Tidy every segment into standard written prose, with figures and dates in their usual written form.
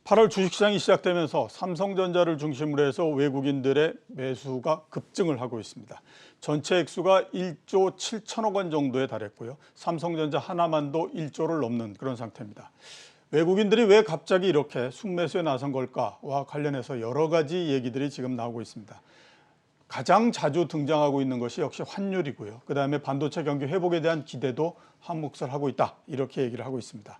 8월 주식시장이 시작되면서 삼성전자를 중심으로 해서 외국인들의 매수가 급증을 하고 있습니다. 전체 액수가 1조 7천억 원 정도에 달했고요. 삼성전자 하나만도 1조를 넘는 그런 상태입니다. 외국인들이 왜 갑자기 이렇게 순매수에 나선 걸까와 관련해서 여러 가지 얘기들이 지금 나오고 있습니다. 가장 자주 등장하고 있는 것이 역시 환율이고요. 그다음에 반도체 경기 회복에 대한 기대도 한몫을 하고 있다. 이렇게 얘기를 하고 있습니다.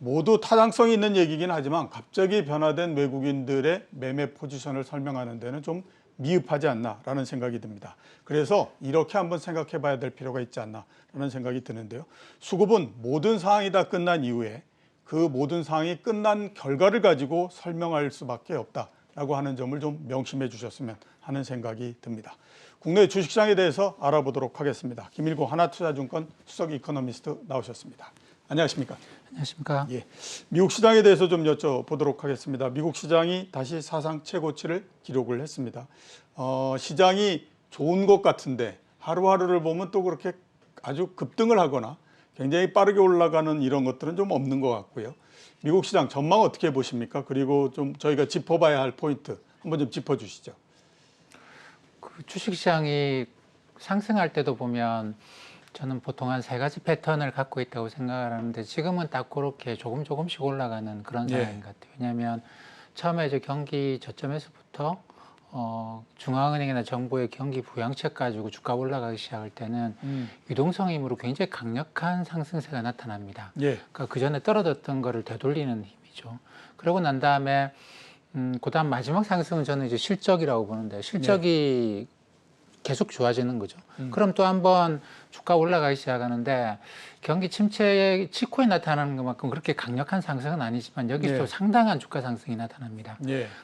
모두 타당성이 있는 얘기긴 하지만 갑자기 변화된 외국인들의 매매 포지션을 설명하는 데는 좀 미흡하지 않나라는 생각이 듭니다. 그래서 이렇게 한번 생각해 봐야 될 필요가 있지 않나라는 생각이 드는데요. 수급은 모든 상황이 다 끝난 이후에 그 모든 상황이 끝난 결과를 가지고 설명할 수밖에 없다라고 하는 점을 좀 명심해 주셨으면 하는 생각이 듭니다. 국내 주식시장에 대해서 알아보도록 하겠습니다. 김일구 하나투자증권 수석 이코노미스트 나오셨습니다. 안녕하십니까? 안녕하십니까? 예, 미국 시장에 대해서 좀 여쭤보도록 하겠습니다. 미국 시장이 다시 사상 최고치를 기록을 했습니다. 시장이 좋은 것 같은데 하루하루를 보면 또 그렇게 아주 급등을 하거나 굉장히 빠르게 올라가는 이런 것들은 좀 없는 것 같고요. 미국 시장 전망 어떻게 보십니까? 그리고 좀 저희가 짚어봐야 할 포인트 한번 좀 짚어주시죠. 그 주식시장이 상승할 때도 보면 저는 보통 한 3가지 패턴을 갖고 있다고 생각을 하는데 지금은 딱 그렇게 조금씩 올라가는 그런 상황인 것 같아요. 왜냐하면 처음에 이제 경기 저점에서부터 중앙은행이나 정부의 경기 부양책 가지고 주가 올라가기 시작할 때는 유동성 힘으로 굉장히 강력한 상승세가 나타납니다. 그러니까 그 전에 떨어졌던 거를 되돌리는 힘이죠. 그러고 난 다음에 그다음 마지막 상승은 저는 이제 실적이라고 보는데 실적이 계속 좋아지는 거죠. 그럼 또 한번 주가 올라가기 시작하는데 경기 침체 직후에 나타나는 것만큼 그렇게 강력한 상승은 아니지만 여기서 상당한 주가 상승이 나타납니다.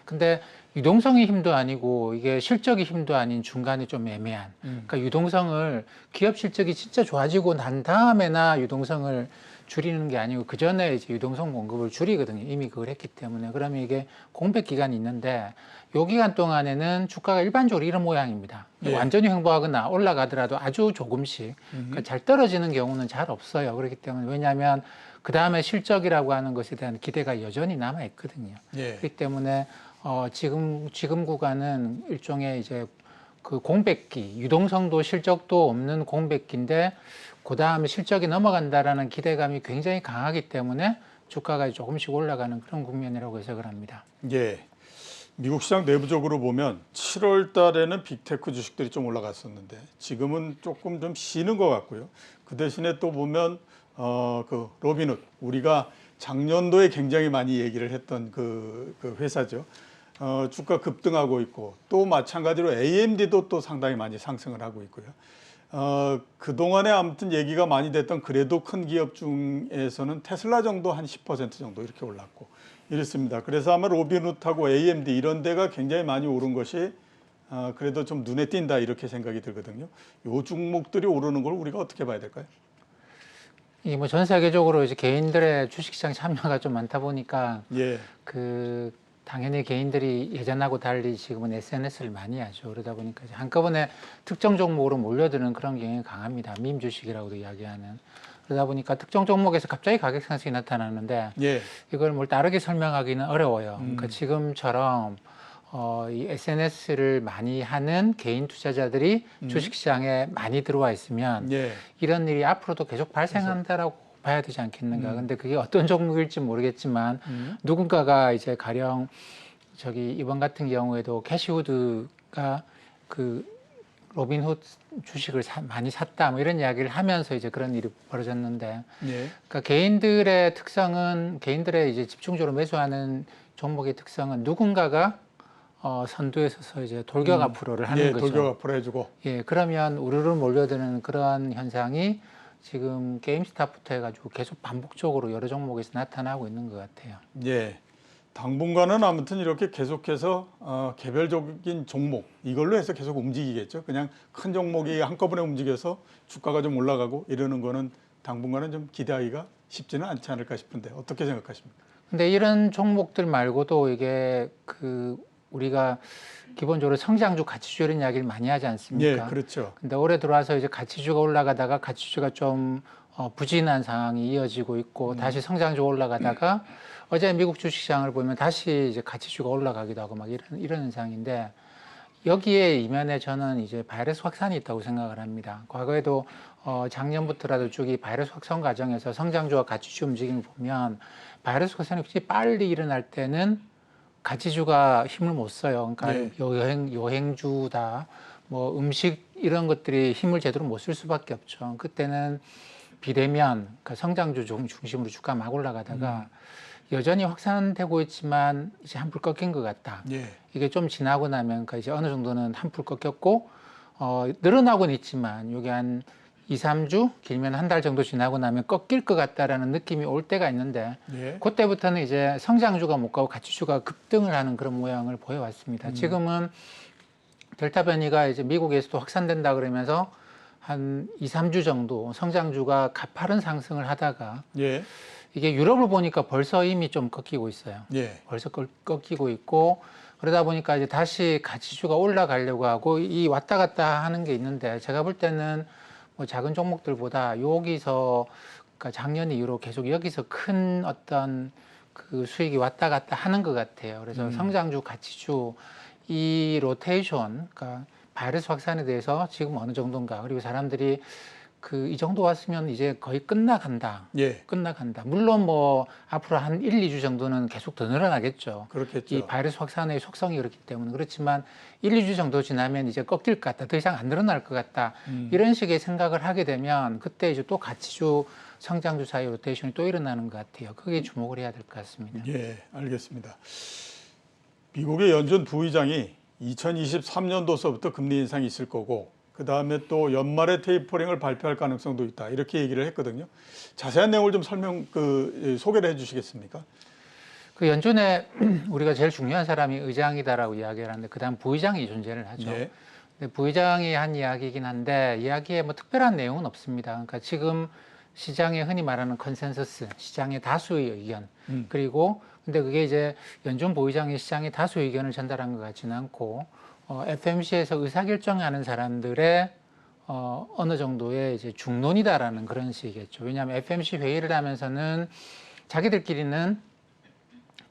근데 유동성의 힘도 아니고 이게 실적의 힘도 아닌 중간에 좀 애매한. 그러니까 유동성을 기업 실적이 진짜 좋아지고 난 다음에나 유동성을 줄이는 게 아니고 그 전에 이제 유동성 공급을 줄이거든요. 이미 그걸 했기 때문에. 그러면 이게 공백 기간이 있는데 요 기간 동안에는 주가가 일반적으로 이런 모양입니다. 완전히 횡보하거나 올라가더라도 아주 조금씩 그러니까 잘 떨어지는 경우는 잘 없어요. 그렇기 때문에 왜냐하면 그 다음에 실적이라고 하는 것에 대한 기대가 여전히 남아 있거든요. 그렇기 때문에 지금 구간은 일종의 이제 그 공백기, 유동성도 실적도 없는 공백기인데 그 다음에 실적이 넘어간다라는 기대감이 굉장히 강하기 때문에 주가가 조금씩 올라가는 그런 국면이라고 해석을 합니다. 미국 시장 내부적으로 보면 7월 달에는 빅테크 주식들이 좀 올라갔었는데 지금은 조금 좀 쉬는 것 같고요. 그 대신에 또 보면 그 로빈훗 우리가 작년도에 굉장히 많이 얘기를 했던 그 회사죠. 주가 급등하고 있고 또 마찬가지로 AMD도 또 상당히 많이 상승을 하고 있고요. 그동안에 아무튼 얘기가 많이 됐던 그래도 큰 기업 중에서는 테슬라 정도 한 10% 정도 이렇게 올랐고 이렇습니다. 그래서 아마 로빈훗하고 AMD 이런 데가 굉장히 많이 오른 것이 그래도 좀 눈에 띈다 이렇게 생각이 들거든요. 요 종목들이 오르는 걸 우리가 어떻게 봐야 될까요? 이게 뭐 전 세계적으로 이제 개인들의 주식시장 참여가 좀 많다 보니까 당연히 개인들이 예전하고 달리 지금은 SNS를 많이 하죠. 그러다 보니까 이제 한꺼번에 특정 종목으로 몰려드는 그런 경향이 강합니다. 밈 주식이라고도 이야기하는. 그러다 보니까 특정 종목에서 갑자기 가격 상승이 나타나는데 이걸 뭘 다르게 설명하기는 어려워요. 그러니까 지금처럼 이 SNS를 많이 하는 개인 투자자들이 주식시장에 많이 들어와 있으면 이런 일이 앞으로도 계속 발생한다라고 봐야 되지 않겠는가. 근데 그게 어떤 종목일지 모르겠지만 누군가가 이제 가령 이번 같은 경우에도 캐시우드가 그 로빈훗 주식을 많이 샀다 뭐 이런 이야기를 하면서 이제 그런 일이 벌어졌는데 그러니까 개인들의 특성은 개인들의 이제 집중적으로 매수하는 종목의 특성은 누군가가 선두에 서서 이제 돌격 앞으로를 하는 거죠. 돌격 앞으로 해주고. 그러면 우르르 몰려드는 그런 현상이 지금 게임스탑부터 해가지고 계속 반복적으로 여러 종목에서 나타나고 있는 것 같아요. 당분간은 아무튼 이렇게 계속해서 개별적인 종목 이걸로 해서 계속 움직이겠죠. 그냥 큰 종목이 한꺼번에 움직여서 주가가 좀 올라가고 이러는 거는 당분간은 좀 기대하기가 쉽지는 않지 않을까 싶은데 어떻게 생각하십니까? 근데 이런 종목들 말고도 이게 우리가 기본적으로 성장주, 가치주 이런 이야기를 많이 하지 않습니까? 그렇죠. 근데 올해 들어와서 이제 가치주가 올라가다가 가치주가 좀 부진한 상황이 이어지고 있고 다시 성장주 올라가다가 어제 미국 주식시장을 보면 다시 이제 가치주가 올라가기도 하고 막 이런 현상인데 여기에 이면에 저는 이제 바이러스 확산이 있다고 생각을 합니다. 과거에도 작년부터라도 쭉 이 바이러스 확산 과정에서 성장주와 가치주 움직임을 보면 바이러스 확산이 혹시 빨리 일어날 때는 가치주가 힘을 못 써요. 그러니까 네. 여행주다, 뭐 음식 이런 것들이 힘을 제대로 못 쓸 수밖에 없죠. 그때는 비대면, 그러니까 성장주 중심으로 주가 막 올라가다가 여전히 확산되고 있지만 이제 한풀 꺾인 것 같다. 예. 이게 좀 지나고 나면 그러니까 이제 어느 정도는 한풀 꺾였고 늘어나고는 있지만 이게 한 2, 3주 길면 한 달 정도 지나고 나면 꺾일 것 같다라는 느낌이 올 때가 있는데 예. 그때부터는 이제 성장주가 못 가고 가치주가 급등을 하는 그런 모양을 보여왔습니다. 지금은 델타 변이가 이제 미국에서도 확산된다 그러면서 한 2, 3주 정도 성장주가 가파른 상승을 하다가 예. 이게 유럽을 보니까 벌써 이미 좀 꺾이고 있어요. 예. 벌써 꺾이고 있고 그러다 보니까 이제 다시 가치주가 올라가려고 하고 이 왔다 갔다 하는 게 있는데 제가 볼 때는 뭐 작은 종목들보다 여기서 그러니까 작년 이후로 계속 여기서 큰 어떤 그 수익이 왔다 갔다 하는 것 같아요. 그래서 성장주, 가치주 이 로테이션, 그러니까 바이러스 확산에 대해서 지금 어느 정도인가 그리고 사람들이 그 이 정도 왔으면 이제 거의 끝나간다. 예. 끝나간다. 물론 뭐 앞으로 한 1, 2주 정도는 계속 더 늘어나겠죠. 그렇겠죠. 이 바이러스 확산의 속성이 그렇기 때문에 그렇지만 1, 2주 정도 지나면 이제 꺾일 것 같다. 더 이상 안 늘어날 것 같다. 이런 식의 생각을 하게 되면 그때 이제 또 가치주, 성장주 사이 로테이션이 또 일어나는 것 같아요. 크게 주목을 해야 될 것 같습니다. 예, 알겠습니다. 미국의 연준 부의장이 2023년도서부터 금리 인상이 있을 거고 그 다음에 또 연말에 테이퍼링을 발표할 가능성도 있다 이렇게 얘기를 했거든요. 자세한 내용을 좀 소개를 해주시겠습니까? 그 연준에 우리가 제일 중요한 사람이 의장이다라고 이야기를 하는데 그다음 부의장이 존재를 하죠. 예. 근데 부의장이 한 이야기이긴 한데 이야기에 뭐 특별한 내용은 없습니다. 그러니까 지금 시장에 흔히 말하는 컨센서스, 시장의 다수의 의견 그리고 근데 그게 이제 연준 부의장이 시장의 다수 의견을 전달한 것 같지는 않고 FMC에서 의사결정하는 사람들의 어느 정도의 이제 중론이다라는 그런 식이겠죠. 왜냐하면 FMC 회의를 하면서는 자기들끼리는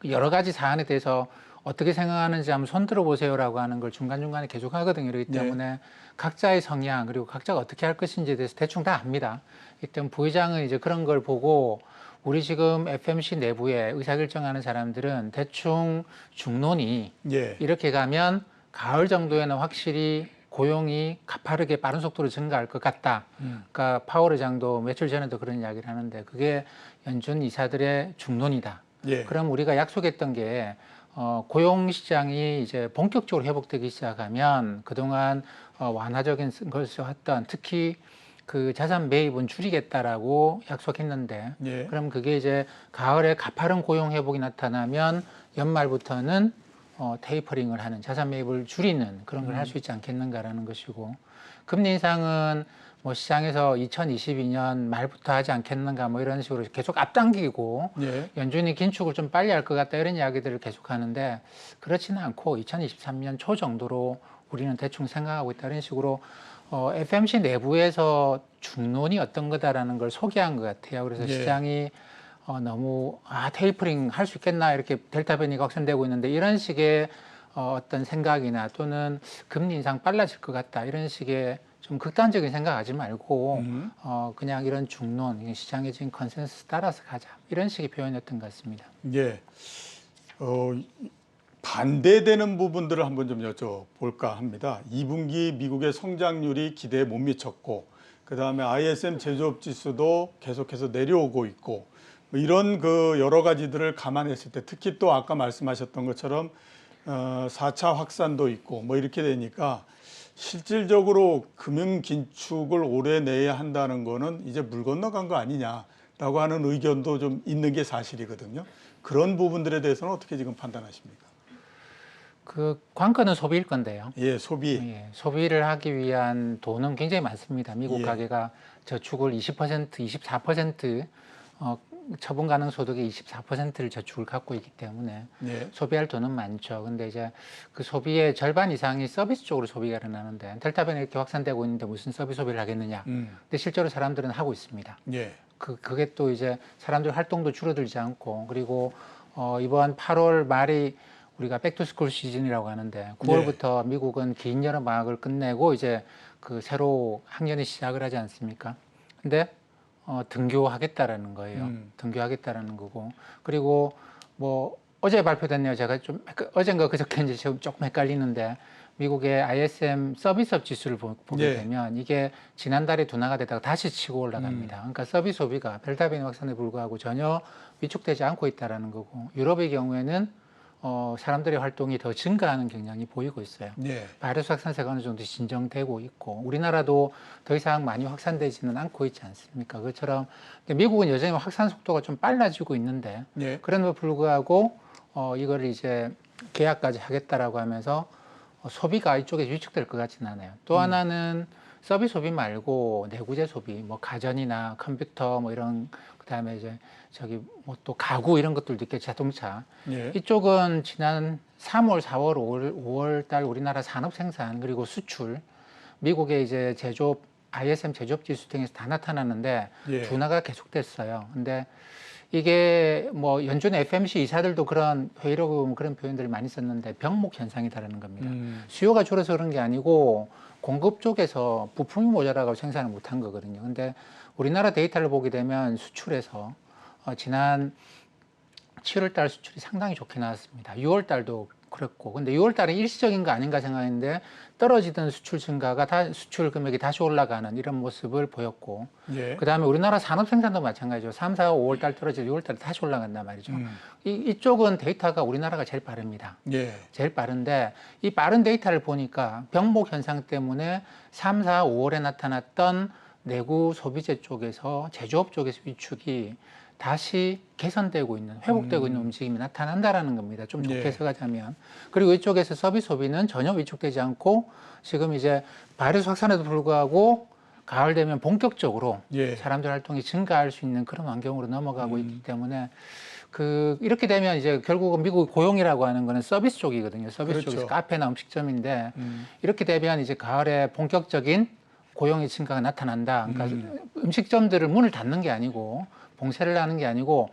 여러 가지 사안에 대해서 어떻게 생각하는지 한번 손 들어보세요라고 하는 걸 중간중간에 계속 하거든요. 그렇기 때문에 각자의 성향 그리고 각자가 어떻게 할 것인지에 대해서 대충 다 압니다. 일단 부의장은 이제 그런 걸 보고 우리 지금 FMC 내부에 의사결정하는 사람들은 대충 중론이 예. 이렇게 가면 가을 정도에는 확실히 고용이 가파르게 빠른 속도로 증가할 것 같다. 그러니까 파월 의장도 며칠 전에도 그런 이야기를 하는데 그게 연준 이사들의 중론이다. 예. 그럼 우리가 약속했던 게 고용 시장이 이제 본격적으로 회복되기 시작하면 그동안 완화적인 것을 했던 특히 그 자산 매입은 줄이겠다라고 약속했는데 예. 그럼 그게 이제 가을에 가파른 고용 회복이 나타나면 연말부터는 테이퍼링을 하는 자산 매입을 줄이는 그런 걸 할 수 있지 않겠는가라는 것이고 금리 인상은 뭐 시장에서 2022년 말부터 하지 않겠는가 뭐 이런 식으로 계속 앞당기고 예. 연준이 긴축을 좀 빨리 할 것 같다 이런 이야기들을 계속 하는데 그렇지는 않고 2023년 초 정도로 우리는 대충 생각하고 있다 이런 식으로 FMC 내부에서 중론이 어떤 거다라는 걸 소개한 것 같아요. 그래서 예. 시장이 너무 테이퍼링 할 수 있겠나 이렇게 델타 변이가 확산되고 있는데 이런 식의 어떤 생각이나 또는 금리 인상 빨라질 것 같다 이런 식의 좀 극단적인 생각하지 말고 그냥 이런 중론 시장의 지금 컨센서스 따라서 가자 이런 식의 표현이었던 것 같습니다. 예. 반대되는 부분들을 한번 좀 여쭤볼까 합니다. 2분기 미국의 성장률이 기대에 못 미쳤고 그다음에 ISM 제조업 지수도 계속해서 내려오고 있고 뭐 이런 그 여러 가지들을 감안했을 때 특히 또 아까 말씀하셨던 것처럼 4차 확산도 있고 뭐 이렇게 되니까 실질적으로 금융 긴축을 올해 내야 한다는 거는 이제 물 건너간 거 아니냐라고 하는 의견도 좀 있는 게 사실이거든요. 그런 부분들에 대해서는 어떻게 지금 판단하십니까? 그 관건은 소비일 건데요. 예, 소비. 예, 소비를 하기 위한 돈은 굉장히 많습니다. 미국 예. 가계가 저축을 20%, 24% 처분 가능 소득의 24%를 저축을 갖고 있기 때문에 예. 소비할 돈은 많죠. 근데 이제 그 소비의 절반 이상이 서비스 쪽으로 소비가 일어나는데 델타 변이 이렇게 확산되고 있는데 무슨 서비스 소비를 하겠느냐. 근데 실제로 사람들은 하고 있습니다. 예. 그게 또 이제 사람들 활동도 줄어들지 않고 그리고 이번 8월 말이 우리가 백투스쿨 시즌이라고 하는데 9월부터 미국은 긴 여름 방학을 끝내고 이제 그 새로 학년이 시작을 하지 않습니까? 근데 등교하겠다라는 거예요. 등교하겠다라는 거고 그리고 뭐 어제 발표됐네요. 제가 좀 어젠가 그저께 이제 지금 조금 헷갈리는데 미국의 ISM 서비스업 지수를 보게 되면 이게 지난달에 둔화가 되다가 다시 치고 올라갑니다. 그러니까 서비스 소비가 델타 변이 확산에 불구하고 전혀 위축되지 않고 있다라는 거고 유럽의 경우에는 사람들의 활동이 더 증가하는 경향이 보이고 있어요. 예. 바이러스 확산세가 어느 정도 진정되고 있고 우리나라도 더 이상 많이 확산되지는 않고 있지 않습니까? 그것처럼 미국은 여전히 확산 속도가 좀 빨라지고 있는데 예. 그럼에도 불구하고 이걸 이제 계약까지 하겠다라고 하면서 소비가 이쪽에 위축될 것 같지는 않아요. 또 하나는 서비스 소비 말고 내구재 소비, 뭐 가전이나 컴퓨터 뭐 이런 그다음에 이제 저기 뭐 또 가구 이런 것들도 있게 자동차 예. 이쪽은 지난 3월, 4월, 5월 달 우리나라 산업 생산 그리고 수출 미국의 이제 제조업 ISM 제조업 지수 등에서 다 나타났는데 예. 둔화가 계속됐어요. 근데 이게 뭐 연준 FMC 이사들도 그런 회의록 보면 그런 표현들을 많이 썼는데 병목 현상이다라는 겁니다. 수요가 줄어서 그런 게 아니고 공급 쪽에서 부품이 모자라고 생산을 못한 거거든요. 근데 우리나라 데이터를 보게 되면 수출에서 지난 7월 달 수출이 상당히 좋게 나왔습니다. 6월 달도 그랬고, 근데 6월 달은 일시적인 거 아닌가 생각했는데 떨어지던 수출 증가가 수출 금액이 다시 올라가는 이런 모습을 보였고, 예. 그 다음에 우리나라 산업 생산도 마찬가지죠. 3, 4, 5월 달 떨어지고 6월 달에 다시 올라간단 말이죠. 이쪽은 데이터가 우리나라가 제일 빠릅니다. 예. 제일 빠른데 이 빠른 데이터를 보니까 병목 현상 때문에 3, 4, 5월에 나타났던 내구 소비재 쪽에서 제조업 쪽에서 위축이 다시 개선되고 있는 회복되고 있는 움직임이 나타난다라는 겁니다. 좀 좋게 해석하자면. 그리고 이쪽에서 서비스 소비는 전혀 위축되지 않고 지금 이제 바이러스 확산에도 불구하고 가을 되면 본격적으로 사람들 활동이 증가할 수 있는 그런 환경으로 넘어가고 있기 때문에 이렇게 되면 이제 결국은 미국 고용이라고 하는 거는 서비스 쪽이거든요. 서비스 그렇죠. 쪽에서 카페나 음식점인데 이렇게 되면 이제 가을에 본격적인 고용의 증가가 나타난다. 그러니까 음식점들을 문을 닫는 게 아니고 봉쇄를 하는 게 아니고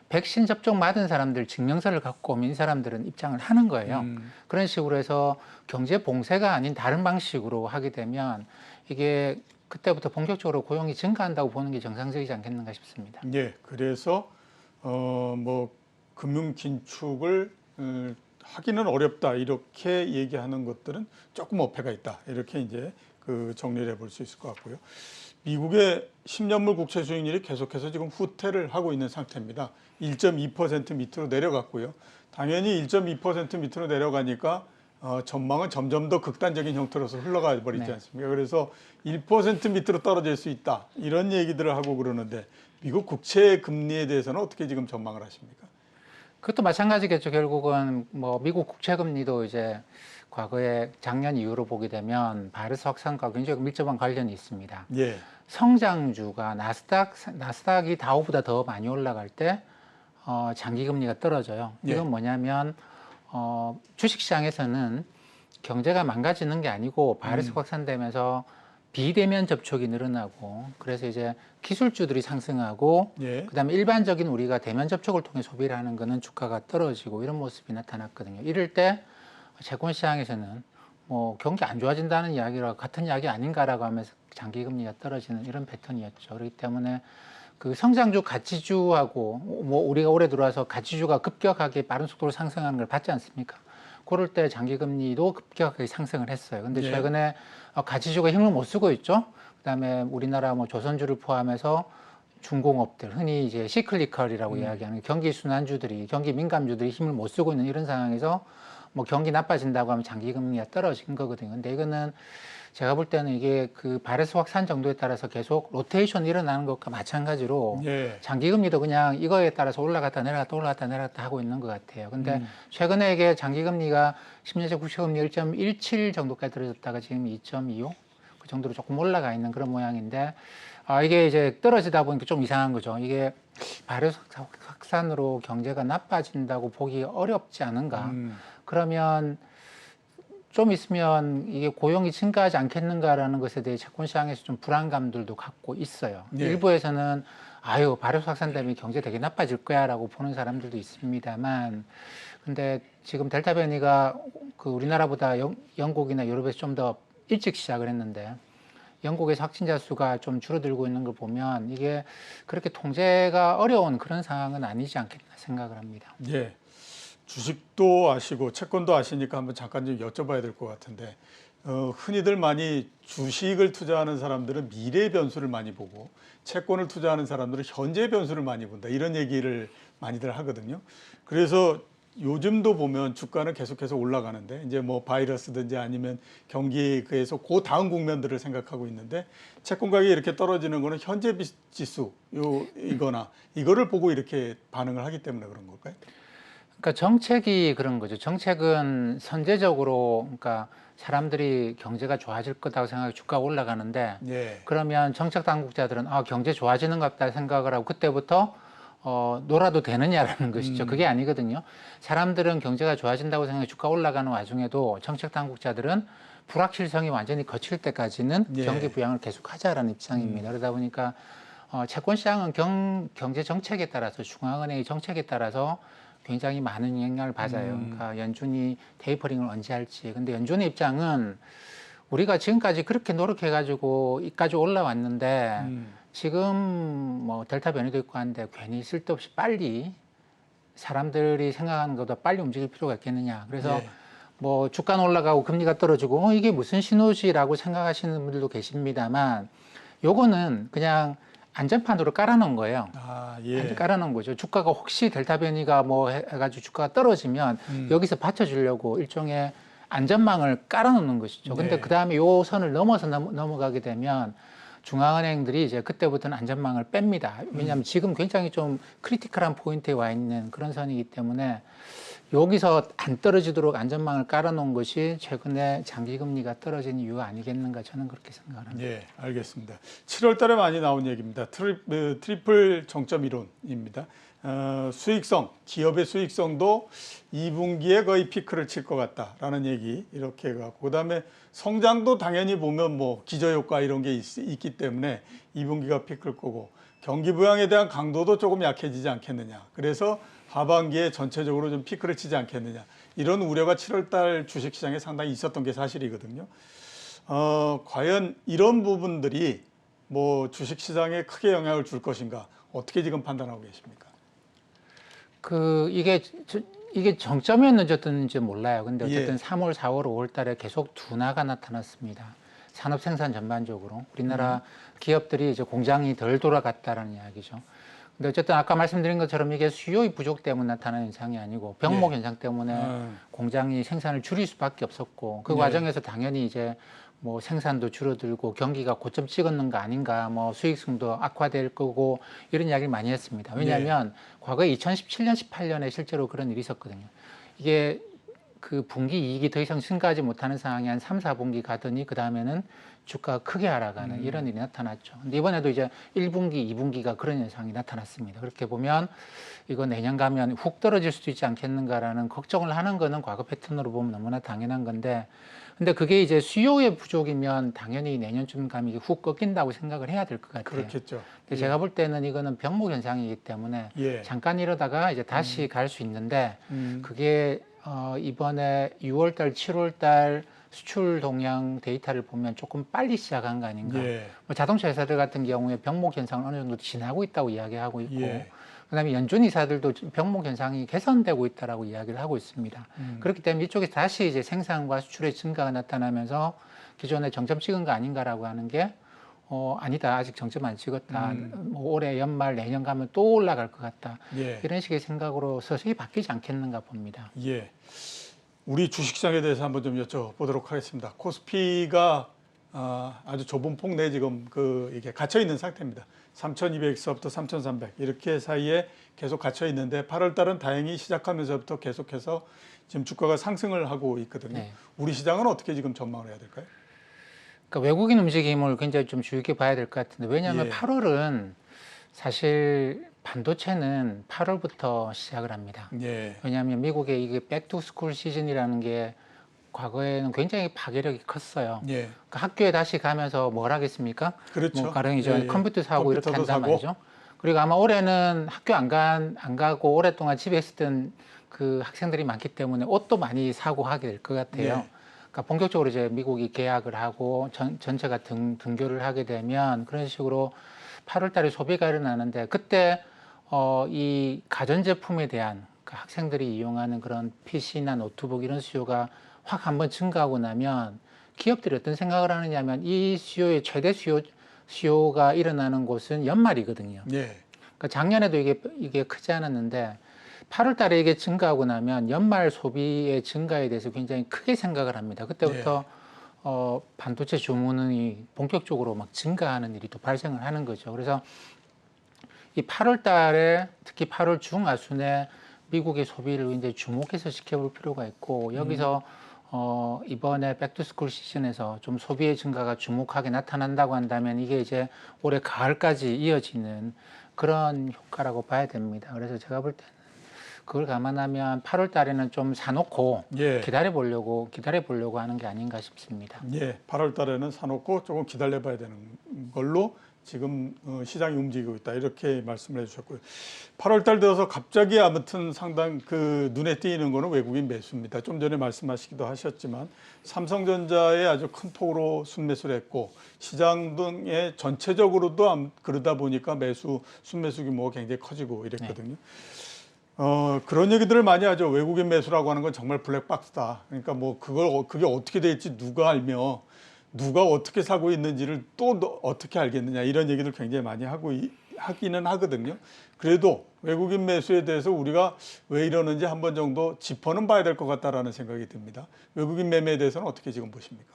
백신 접종 맞은 사람들 증명서를 갖고 오면 이 사람들은 입장을 하는 거예요. 그런 식으로 해서 경제 봉쇄가 아닌 다른 방식으로 하게 되면 이게 그때부터 본격적으로 고용이 증가한다고 보는 게 정상적이지 않겠는가 싶습니다. 예. 그래서 뭐 금융 긴축을 하기는 어렵다 이렇게 얘기하는 것들은 조금 어폐가 있다 이렇게 이제 정리를 해볼 수 있을 것 같고요. 미국의 10년물 국채 수익률이 계속해서 지금 후퇴를 하고 있는 상태입니다. 1.2% 밑으로 내려갔고요. 당연히 1.2% 밑으로 내려가니까 전망은 점점 더 극단적인 형태로서 흘러가 버리지 않습니까? 그래서 1% 밑으로 떨어질 수 있다 이런 얘기들을 하고 그러는데 미국 국채 금리에 대해서는 어떻게 지금 전망을 하십니까? 그것도 마찬가지겠죠. 결국은 뭐 미국 국채 금리도 이제 과거에 작년 이후로 보게 되면 바이러스 확산과 굉장히 밀접한 관련이 있습니다. 예. 성장주가 나스닥이 다우보다 더 많이 올라갈 때 장기 금리가 떨어져요. 이건 뭐냐면 주식시장에서는 경제가 망가지는 게 아니고 바이러스 확산되면서 비대면 접촉이 늘어나고 그래서 이제 기술주들이 상승하고 그다음에 일반적인 우리가 대면 접촉을 통해 소비를 하는 거는 주가가 떨어지고 이런 모습이 나타났거든요. 이럴 때 채권시장에서는 뭐 경기 안 좋아진다는 이야기랑 같은 이야기 아닌가라고 하면서 장기 금리가 떨어지는 이런 패턴이었죠. 그렇기 때문에 그 성장주 가치주하고 뭐 우리가 올해 들어와서 가치주가 급격하게 빠른 속도로 상승하는 걸 봤지 않습니까? 그럴 때 장기 금리도 급격하게 상승을 했어요. 근데 최근에 가치주가 힘을 못 쓰고 있죠. 그다음에 우리나라 뭐 조선주를 포함해서 중공업들, 흔히 이제 시클리컬이라고 이야기하는 경기 순환주들이, 경기 민감주들이 힘을 못 쓰고 있는 이런 상황에서 뭐 경기 나빠진다고 하면 장기 금리가 떨어진 거거든요. 근데 이거는 제가 볼 때는 이게 그 바이러스 확산 정도에 따라서 계속 로테이션이 일어나는 것과 마찬가지로 장기 금리도 그냥 이거에 따라서 올라갔다 내려갔다 올라갔다 내려갔다 하고 있는 것 같아요. 근데 최근에 이게 장기 금리가 10년째 국채 금리 1.17 정도까지 떨어졌다가 지금 2.25 그 정도로 조금 올라가 있는 그런 모양인데 이게 이제 떨어지다 보니까 좀 이상한 거죠. 이게 바이러스 확산으로 경제가 나빠진다고 보기 어렵지 않은가. 그러면 좀 있으면 이게 고용이 증가하지 않겠는가라는 것에 대해 채권 시장에서 좀 불안감들도 갖고 있어요. 네. 일부에서는 바이러스 확산 때문에 경제 되게 나빠질 거야라고 보는 사람들도 있습니다만, 근데 지금 델타 변이가 그 우리나라보다 영국이나 유럽에서 좀 더 일찍 시작을 했는데, 영국에서 확진자 수가 좀 줄어들고 있는 걸 보면 이게 그렇게 통제가 어려운 그런 상황은 아니지 않겠나 생각을 합니다. 예. 주식도 아시고 채권도 아시니까 한번 잠깐 좀 여쭤봐야 될 것 같은데, 흔히들 많이 주식을 투자하는 사람들은 미래 변수를 많이 보고 채권을 투자하는 사람들은 현재 변수를 많이 본다, 이런 얘기를 많이들 하거든요. 그래서 요즘도 보면 주가는 계속해서 올라가는데, 이제 뭐 바이러스든지 아니면 경기에서 그 다음 국면들을 생각하고 있는데, 채권 가격이 이렇게 떨어지는 거는 현재 지수 이거나 이거를 보고 이렇게 반응을 하기 때문에 그런 걸까요? 그러니까 정책이 그런 거죠. 정책은 선제적으로, 그러니까 사람들이 경제가 좋아질 거다고 생각하고 주가가 올라가는데, 예. 그러면 정책 당국자들은 경제 좋아지는 것 같다 생각을 하고 그때부터 놀아도 되느냐라는 것이죠. 그게 아니거든요. 사람들은 경제가 좋아진다고 생각해 주가 올라가는 와중에도 정책 당국자들은 불확실성이 완전히 거칠 때까지는 예. 경기 부양을 계속하자라는 입장입니다. 그러다 보니까 채권 시장은 경제 정책에 따라서, 중앙은행의 정책에 따라서 굉장히 많은 영향을 받아요. 그러니까 연준이 테이퍼링을 언제 할지. 근데 연준의 입장은 우리가 지금까지 그렇게 노력해가지고 이까지 올라왔는데 지금 뭐 델타 변이도 있고 한데 괜히 쓸데없이 빨리 사람들이 생각하는 것보다 빨리 움직일 필요가 있겠느냐. 그래서 예. 뭐 주가는 올라가고 금리가 떨어지고 이게 무슨 신호지라고 생각하시는 분들도 계십니다만, 요거는 그냥 안전판으로 깔아놓은 거예요. 예. 깔아놓은 거죠. 주가가 혹시 델타 변이가 뭐 해가지고 주가가 떨어지면 여기서 받쳐주려고 일종의 안전망을 깔아놓는 것이죠. 근데 네. 그 다음에 요 선을 넘어서 넘어가게 되면 중앙은행들이 이제 그때부터는 안전망을 뺍니다. 왜냐하면 지금 굉장히 좀 크리티컬한 포인트에 와 있는 그런 선이기 때문에 여기서 안 떨어지도록 안전망을 깔아놓은 것이 최근에 장기금리가 떨어진 이유가 아니겠는가, 저는 그렇게 생각합니다. 예, 알겠습니다. 7월 달에 많이 나온 얘기입니다. 트리플 정점 이론입니다. 수익성, 기업의 수익성도 2분기에 거의 피크를 칠 것 같다라는 얘기 이렇게 해갖고, 그다음에 성장도 당연히 보면 뭐 기저효과 이런 게 있기 때문에 2분기가 피크일 거고, 경기 부양에 대한 강도도 조금 약해지지 않겠느냐. 그래서 하반기에 전체적으로 좀 피크를 치지 않겠느냐. 이런 우려가 7월 달 주식시장에 상당히 있었던 게 사실이거든요. 과연 이런 부분들이 뭐 주식시장에 크게 영향을 줄 것인가, 어떻게 지금 판단하고 계십니까? 이게 정점이었는지 몰라요. 근데 어쨌든 예. 3월, 4월, 5월 달에 계속 둔화가 나타났습니다. 산업 생산 전반적으로. 우리나라 기업들이 이제 공장이 덜 돌아갔다라는 이야기죠. 근데 어쨌든 아까 말씀드린 것처럼 이게 수요의 부족 때문에 나타나는 현상이 아니고 병목 현상 때문에 공장이 생산을 줄일 수밖에 없었고, 그 과정에서 당연히 이제 뭐 생산도 줄어들고 경기가 고점 찍었는 거 아닌가, 뭐 수익성도 악화될 거고, 이런 이야기를 많이 했습니다. 왜냐하면 과거에 2017년, 18년에 실제로 그런 일이 있었거든요. 이게 그 분기 이익이 더 이상 증가하지 못하는 상황이 한 3, 4분기 가더니 그 다음에는 주가가 크게 하락하는 이런 일이 나타났죠. 근데 이번에도 이제 1분기, 2분기가 그런 현상이 나타났습니다. 그렇게 보면 이거 내년 가면 훅 떨어질 수도 있지 않겠는가라는 걱정을 하는 거는 과거 패턴으로 보면 너무나 당연한 건데, 근데 그게 이제 수요의 부족이면 당연히 내년쯤 가면 이게 훅 꺾인다고 생각을 해야 될 것 같아요. 그렇겠죠. 근데 제가 볼 때는 이거는 병목 현상이기 때문에 잠깐 이러다가 이제 다시 갈 수 있는데, 그게 이번에 6월달, 7월달 수출 동향 데이터를 보면 조금 빨리 시작한 거 아닌가. 뭐 자동차 회사들 같은 경우에 병목 현상을 어느 정도 지나고 있다고 이야기하고 있고, 그다음에 연준 이사들도 병목 현상이 개선되고 있다라고 이야기를 하고 있습니다. 그렇기 때문에 이쪽에서 다시 이제 생산과 수출의 증가가 나타나면서 기존에 정점 찍은 거 아닌가라고 하는 게 아니다, 아직 정점 안 찍었다, 뭐 올해 연말 내년 가면 또 올라갈 것 같다, 이런 식의 생각으로 서서히 바뀌지 않겠는가 봅니다. 예. 우리 주식시장에 대해서 한번 좀 여쭤보도록 하겠습니다. 코스피가 아주 좁은 폭내에 지금 이게 갇혀 있는 상태입니다. 3,200에서부터 3,300 이렇게 사이에 계속 갇혀 있는데, 8월 달은 다행히 시작하면서부터 계속해서 지금 주가가 상승을 하고 있거든요. 우리 시장은 어떻게 지금 전망을 해야 될까요? 그러니까 외국인 움직임을 굉장히 좀 주의 깊게 봐야 될 것 같은데 왜냐하면 예. 8월은 사실 반도체는 8월부터 시작을 합니다. 예. 왜냐하면 미국의 이게 백투스쿨 시즌이라는 게 과거에는 굉장히 파괴력이 컸어요. 예. 그러니까 학교에 다시 가면서 뭘 하겠습니까? 그렇죠. 뭐 가령 이제 예, 예. 컴퓨터 사고 이렇게 컴퓨터도 한단 사고. 말이죠. 그리고 아마 올해는 학교 안 가고 오랫동안 집에 있었던 그 학생들이 많기 때문에 옷도 많이 사고 하게 될 것 같아요. 예. 그러니까 본격적으로 이제 미국이 개학을 하고 전체가 등교를 하게 되면 그런 식으로 8월 달에 소비가 일어나는데 그때 이 가전제품에 대한 그러니까 학생들이 이용하는 그런 PC나 노트북 이런 수요가 확 한번 증가하고 나면 기업들이 어떤 생각을 하느냐면 이 수요의 최대 수요가 일어나는 곳은 연말이거든요. 예. 그러니까 작년에도 이게 크지 않았는데 8월 달에 이게 증가하고 나면 연말 소비의 증가에 대해서 굉장히 크게 생각을 합니다. 그때부터 반도체 주문이 본격적으로 막 증가하는 일이 또 발생을 하는 거죠. 그래서 이 8월 달에 특히 8월 중하순에 미국의 소비를 굉장히 주목해서 지켜볼 필요가 있고 여기서 이번에 백투스쿨 시즌에서 좀 소비의 증가가 주목하게 나타난다고 한다면 이게 이제 올해 가을까지 이어지는 그런 효과라고 봐야 됩니다. 그래서 제가 볼 때는 그걸 감안하면 8월 달에는 좀 사놓고 예. 기다려 보려고 하는 게 아닌가 싶습니다. 예. 8월 달에는 사놓고 조금 기다려 봐야 되는 걸로 지금 시장이 움직이고 있다. 이렇게 말씀을 해주셨고요. 8월 달 되어서 갑자기 아무튼 상당 그 눈에 띄는 거는 외국인 매수입니다. 좀 전에 말씀하시기도 하셨지만 삼성전자에 아주 큰 폭으로 순매수를 했고 시장 등의 전체적으로도 그러다 보니까 순매수 규모가 굉장히 커지고 이랬거든요. 그런 얘기들을 많이 하죠. 외국인 매수라고 하는 건 정말 블랙박스다. 그러니까 뭐 그게 어떻게 될지 누가 알며 누가 어떻게 사고 있는지를 또 어떻게 알겠느냐 이런 얘기들 굉장히 많이 하기는 하거든요. 그래도 외국인 매수에 대해서 우리가 왜 이러는지 한 번 정도 짚어는 봐야 될 것 같다라는 생각이 듭니다. 외국인 매매에 대해서는 어떻게 지금 보십니까?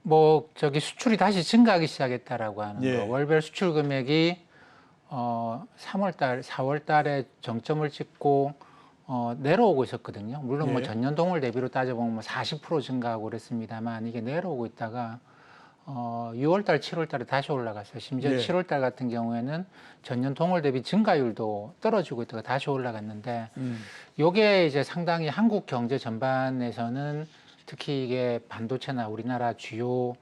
뭐 수출이 다시 증가하기 시작했다라고 하는 예. 거. 월별 수출 금액이 3월 달, 4월 달에 정점을 찍고 내려오고 있었거든요. 물론 뭐 예. 전년 동월 대비로 따져보면 뭐 40% 증가하고 그랬습니다만 이게 내려오고 있다가 6월 달, 7월 달에 다시 올라갔어요. 심지어 예. 7월 달 같은 경우에는 전년 동월 대비 증가율도 떨어지고 있다가 다시 올라갔는데 요게 이제 상당히 한국 경제 전반에서는 특히 이게 반도체나 우리나라 주요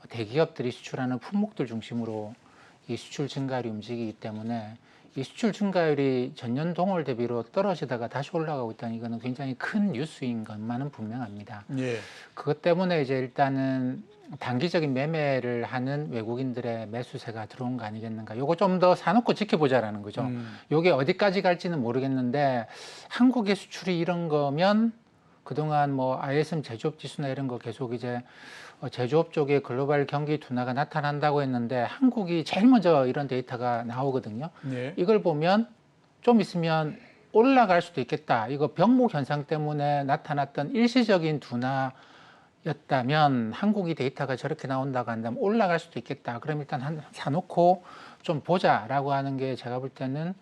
대기업들이 수출하는 품목들 중심으로 이 수출 증가율이 움직이기 때문에 이 수출 증가율이 전년 동월 대비로 떨어지다가 다시 올라가고 있다는 이거는 굉장히 큰 뉴스인 것만은 분명합니다. 예. 그것 때문에 이제 일단은 단기적인 매매를 하는 외국인들의 매수세가 들어온 거 아니겠는가. 요거 좀 더 사놓고 지켜보자라는 거죠. 요게 어디까지 갈지는 모르겠는데 한국의 수출이 이런 거면 그동안 뭐 ISM 제조업 지수나 이런 거 계속 이제 제조업 쪽에 글로벌 경기 둔화가 나타난다고 했는데 한국이 제일 먼저 이런 데이터가 나오거든요. 예. 이걸 보면 좀 있으면 올라갈 수도 있겠다. 이거 병목 현상 때문에 나타났던 일시적인 둔화였다면 한국이 데이터가 저렇게 나온다고 한다면 올라갈 수도 있겠다. 그럼 일단 사놓고 좀 보자라고 하는 게 제가 볼 때는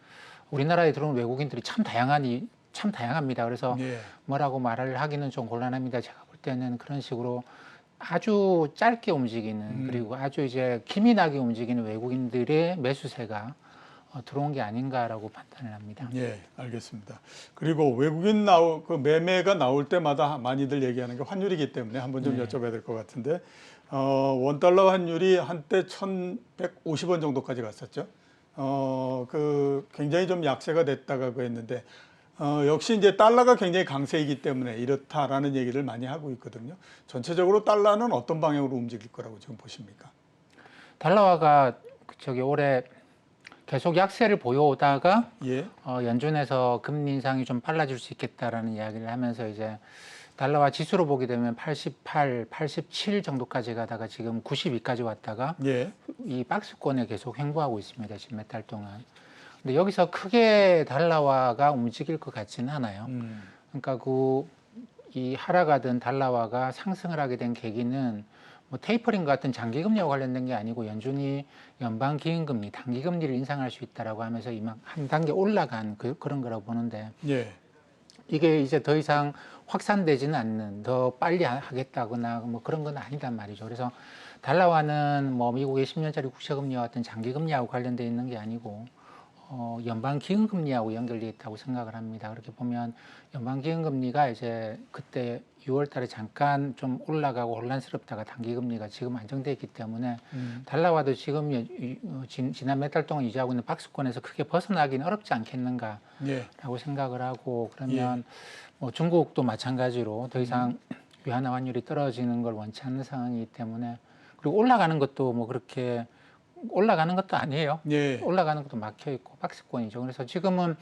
우리나라에 들어온 외국인들이 참 다양합니다. 그래서 예. 뭐라고 말을 하기는 좀 곤란합니다. 제가 볼 때는 그런 식으로 아주 짧게 움직이는 그리고 아주 이제 기민하게 움직이는 외국인들의 매수세가 들어온 게 아닌가라고 판단을 합니다. 예, 알겠습니다. 그리고 외국인 그 매매가 나올 때마다 많이들 얘기하는 게 환율이기 때문에 한번 좀 여쭤봐야 될 것 같은데 원달러 환율이 한때 1,150원 정도까지 갔었죠. 그 굉장히 좀 약세가 됐다가 했는데 역시 이제 달러가 굉장히 강세이기 때문에 이렇다라는 얘기를 많이 하고 있거든요. 전체적으로 달러는 어떤 방향으로 움직일 거라고 지금 보십니까? 달러화가 올해 계속 약세를 보여오다가 예. 연준에서 금리 인상이 좀 빨라질 수 있겠다라는 이야기를 하면서 이제 달러화 지수로 보게 되면 88, 87 정도까지 가다가 지금 92까지 왔다가 예. 이 박스권에 계속 횡보하고 있습니다. 지금 몇 달 동안. 근데 여기서 크게 달러화가 움직일 것 같지는 않아요. 그러니까 이 하락하던 달러화가 상승을 하게 된 계기는 뭐 테이퍼링 같은 장기금리와 관련된 게 아니고 연준이 연방기금리, 단기금리를 인상할 수 있다라고 하면서 이만 한 단계 올라간 그런 거라고 보는데 예. 이게 이제 더 이상 확산되지는 않는 더 빨리 하겠다거나 뭐 그런 건 아니단 말이죠. 그래서 달러화는 뭐 미국의 10년짜리 국채금리와 같은 장기금리하고 관련되어 있는 게 아니고 연방기금금리하고 연결되어 있다고 생각을 합니다. 그렇게 보면 연방기금금리가 이제 그때 6월 달에 잠깐 좀 올라가고 혼란스럽다가 단기금리가 지금 안정되어 있기 때문에 달러화도 지금 지난 몇 달 동안 유지하고 있는 박스권에서 크게 벗어나기는 어렵지 않겠는가라고 예. 생각을 하고 그러면 뭐 중국도 마찬가지로 더 이상 위안화 환율이 떨어지는 걸 원치 않는 상황이기 때문에 그리고 올라가는 것도 뭐 그렇게 올라가는 것도 아니에요. 예. 올라가는 것도 막혀 있고 박스권이죠. 그래서 지금은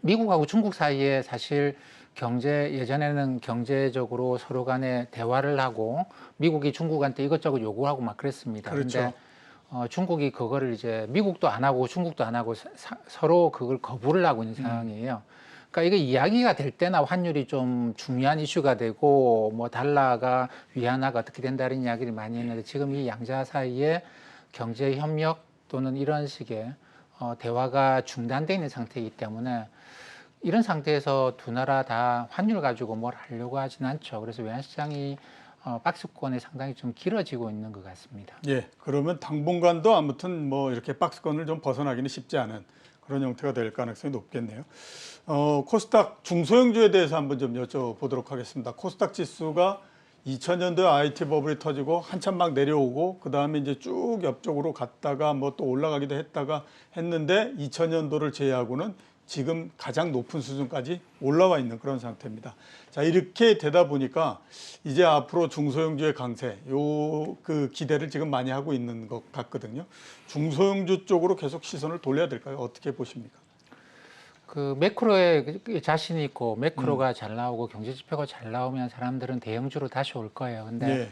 미국하고 중국 사이에 사실 예전에는 경제적으로 서로 간에 대화를 하고 미국이 중국한테 이것저것 요구하고 막 그랬습니다. 그렇죠. 근데 중국이 그거를 이제 미국도 안 하고 중국도 안 하고 서로 그걸 거부를 하고 있는 상황이에요. 그러니까 이게 이야기가 될 때나 환율이 좀 중요한 이슈가 되고 뭐 달러가 위안화가 어떻게 된다는 이야기를 많이 했는데 지금 이 양자 사이에 경제 협력 또는 이런 식의 대화가 중단되어 있는 상태이기 때문에 이런 상태에서 두 나라 다 환율 가지고 뭘 하려고 하진 않죠. 그래서 외환시장이 박스권에 상당히 좀 길어지고 있는 것 같습니다. 예. 그러면 당분간도 아무튼 뭐 이렇게 박스권을 좀 벗어나기는 쉽지 않은 그런 형태가 될 가능성이 높겠네요. 코스닥 중소형주에 대해서 한번 좀 여쭤보도록 하겠습니다. 코스닥 지수가 2000년도에 IT 버블이 터지고 한참 막 내려오고 그 다음에 이제 쭉 옆쪽으로 갔다가 뭐 또 올라가기도 했다가 했는데 2000년도를 제외하고는 지금 가장 높은 수준까지 올라와 있는 그런 상태입니다. 자, 이렇게 되다 보니까 이제 앞으로 중소형주의 강세, 그 기대를 지금 많이 하고 있는 것 같거든요. 중소형주 쪽으로 계속 시선을 돌려야 될까요? 어떻게 보십니까? 그 매크로에 자신이 있고 매크로가 잘 나오고 경제 지표가 잘 나오면 사람들은 대형주로 다시 올 거예요. 근데 예.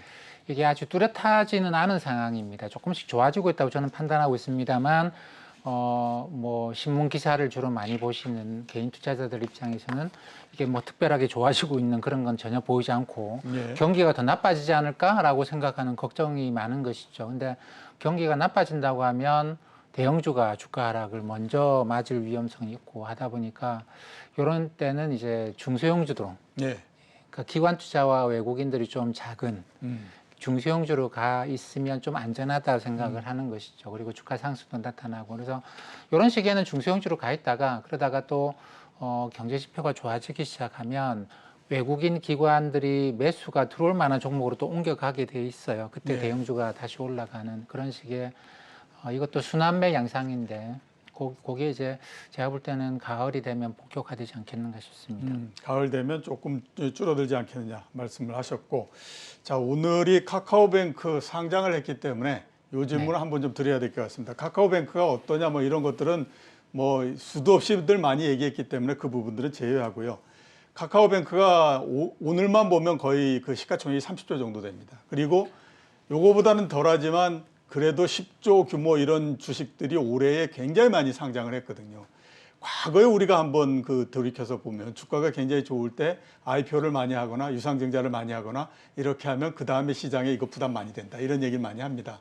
이게 아주 뚜렷하지는 않은 상황입니다. 조금씩 좋아지고 있다고 저는 판단하고 있습니다만 뭐 신문 기사를 주로 많이 보시는 개인 투자자들 입장에서는 이게 뭐 특별하게 좋아지고 있는 그런 건 전혀 보이지 않고 예. 경기가 더 나빠지지 않을까라고 생각하는 걱정이 많은 것이죠. 근데 경기가 나빠진다고 하면 대형주가 주가 하락을 먼저 맞을 위험성이 있고 하다 보니까 이런 때는 이제 중소형주도 예. 그러니까 기관 투자와 외국인들이 좀 작은 중소형주로 가 있으면 좀 안전하다 생각을 하는 것이죠. 그리고 주가 상승도 나타나고 그래서 이런 시기에는 중소형주로 가 있다가 그러다가 또 경제 지표가 좋아지기 시작하면 외국인 기관들이 매수가 들어올 만한 종목으로 또 옮겨가게 돼 있어요. 그때 네. 대형주가 다시 올라가는 그런 식의 이것도 순환매 양상인데 그게 이제 제가 볼 때는 가을이 되면 본격화되지 않겠는가 싶습니다. 가을 되면 조금 줄어들지 않겠느냐 말씀을 하셨고, 자, 오늘이 카카오뱅크 상장을 했기 때문에 요 질문을 한번 좀 드려야 될 것 같습니다. 카카오뱅크가 어떠냐 뭐 이런 것들은 뭐 수도 없이들 많이 얘기했기 때문에 그 부분들은 제외하고요. 카카오뱅크가 오늘만 보면 거의 그 시가총액이 30조 정도 됩니다. 그리고 요거보다는 덜하지만 그래도 10조 규모 이런 주식들이 올해에 굉장히 많이 상장을 했거든요. 과거에 우리가 한번 돌이켜서 보면 주가가 굉장히 좋을 때 IPO를 많이 하거나 유상증자를 많이 하거나 이렇게 하면 그 다음에 시장에 이거 부담 많이 된다 이런 얘기를 많이 합니다.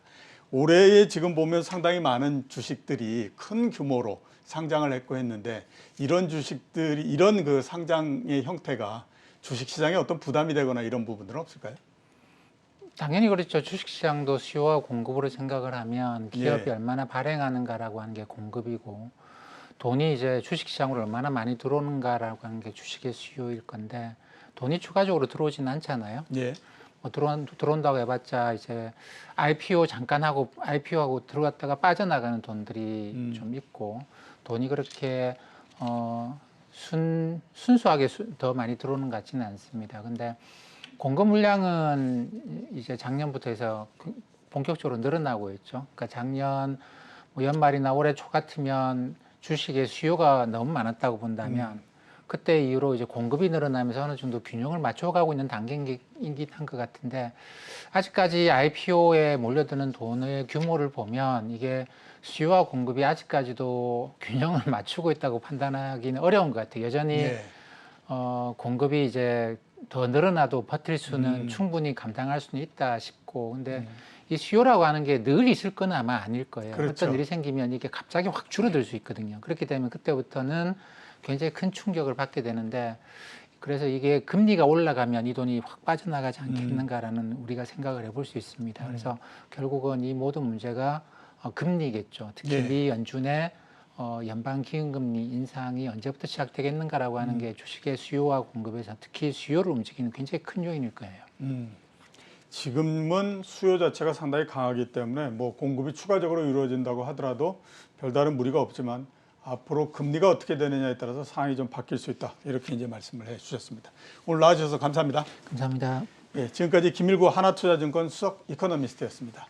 올해에 지금 보면 상당히 많은 주식들이 큰 규모로 상장을 했고 했는데 이런 주식들이 이런 그 상장의 형태가 주식시장에 어떤 부담이 되거나 이런 부분들은 없을까요? 당연히 그렇죠. 주식시장도 수요와 공급으로 생각을 하면 기업이 예. 얼마나 발행하는가라고 하는 게 공급이고 돈이 이제 주식시장으로 얼마나 많이 들어오는가라고 하는 게 주식의 수요일 건데 돈이 추가적으로 들어오지는 않잖아요. 예. 뭐 들어온다고 해봤자 이제 IPO 잠깐 하고 IPO하고 들어갔다가 빠져나가는 돈들이 좀 있고 돈이 그렇게 순수하게 더 많이 들어오는 것 같지는 않습니다. 근데 공급 물량은 이제 작년부터 해서 본격적으로 늘어나고 있죠. 그러니까 작년 뭐 연말이나 올해 초 같으면 주식의 수요가 너무 많았다고 본다면 그때 이후로 이제 공급이 늘어나면서 어느 정도 균형을 맞춰가고 있는 단계이긴 한 것 같은데 아직까지 IPO에 몰려드는 돈의 규모를 보면 이게 수요와 공급이 아직까지도 균형을 맞추고 있다고 판단하기는 어려운 것 같아요. 여전히 예. 공급이 이제 더 늘어나도 버틸 수는 충분히 감당할 수는 있다 싶고 근데 이 수요라고 하는 게 늘 있을 건 아마 아닐 거예요. 그렇죠. 어떤 일이 생기면 이게 갑자기 확 줄어들 수 있거든요. 그렇기 때문에 그때부터는 굉장히 큰 충격을 받게 되는데 그래서 이게 금리가 올라가면 이 돈이 확 빠져나가지 않겠는가라는 우리가 생각을 해볼 수 있습니다. 그래서 결국은 이 모든 문제가 금리겠죠. 특히 예. 미 연준의 연방 기금금리 인상이 언제부터 시작되겠는가라고 하는 게 주식의 수요와 공급에서 특히 수요를 움직이는 굉장히 큰 요인일 거예요. 지금은 수요 자체가 상당히 강하기 때문에 뭐 공급이 추가적으로 이루어진다고 하더라도 별다른 무리가 없지만 앞으로 금리가 어떻게 되느냐에 따라서 상황이 좀 바뀔 수 있다. 이렇게 이제 말씀을 해 주셨습니다. 오늘 나와주셔서 감사합니다. 감사합니다. 예, 지금까지 김일구 하나투자증권 수석 이코노미스트였습니다.